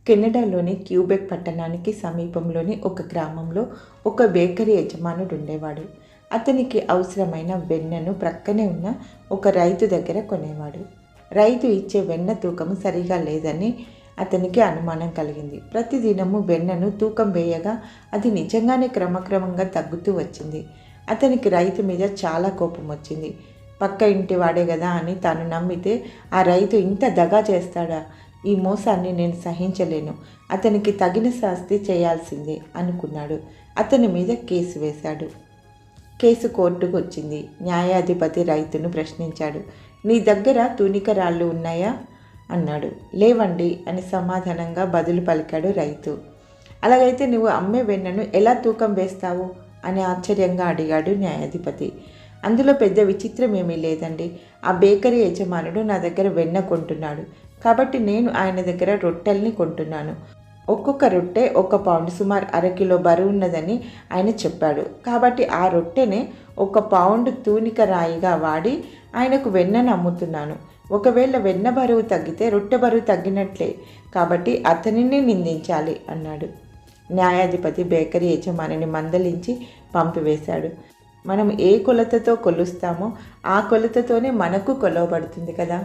కెనడాలోని Quebec పట్టణానికి సమీపంలోని ఒక గ్రామంలో ఒక బేకరీ యజమానుడు ఉండేవాడు. అతనికి అవసరమైన వెన్నను ప్రక్కనే ఉన్న ఒక రైతు దగ్గర కొనేవాడు. రైతు ఇచ్చే వెన్న తూకం సరిగా లేదని అతనికి అనుమానం కలిగింది. ప్రతిదినము వెన్నను తూకం వేయగా అది నిజంగానే క్రమక్రమంగా తగ్గుతూ వచ్చింది. అతనికి రైతు మీద చాలా కోపం వచ్చింది. పక్క ఇంటి వాడే కదా అని తాను నమ్మితే ఆ రైతు ఇంత దగా చేస్తాడా? ఈ మోసాన్ని నేను సహించలేను, అతనికి తగిన శాస్తి చేయాల్సిందే అనుకున్నాడు. అతని మీద కేసు వేశాడు. కేసు కోర్టుకు వచ్చింది. న్యాయాధిపతి రైతును ప్రశ్నించాడు. నీ దగ్గర తూనిక రాళ్ళు ఉన్నాయా అన్నాడు. లేవండి అని సమాధానంగా బదులు పలికాడు రైతు. అలాగైతే నువ్వు అమ్మే వెన్నను ఎలా తూకం వేస్తావు అని ఆశ్చర్యంగా అడిగాడు న్యాయాధిపతి. అందులో పెద్ద విచిత్రం ఏమీ లేదండి. ఆ బేకరీ యజమానుడు నా దగ్గర వెన్న కొంటున్నాడు, కాబట్టి నేను ఆయన దగ్గర రొట్టెల్ని కొంటున్నాను. ఒక్కొక్క రొట్టె 1 పౌండ్, సుమారు 1/2 కిలో బరువు ఉన్నదని ఆయన చెప్పాడు. కాబట్టి ఆ రొట్టెనే 1 పౌండ్ తూనిక రాయిగా వాడి ఆయనకు వెన్నను అమ్ముతున్నాను. ఒకవేళ వెన్న బరువు తగ్గితే రొట్టె బరువు తగ్గినట్లే, కాబట్టి అతనిని నిందించాలి అన్నాడు. న్యాయాధిపతి బేకరీ యజమానిని మందలించి పంపివేశాడు. మనం ఏ కొలతతో కొలుస్తామో ఆ కొలతతోనే మనకు కొలవబడుతుంది కదా.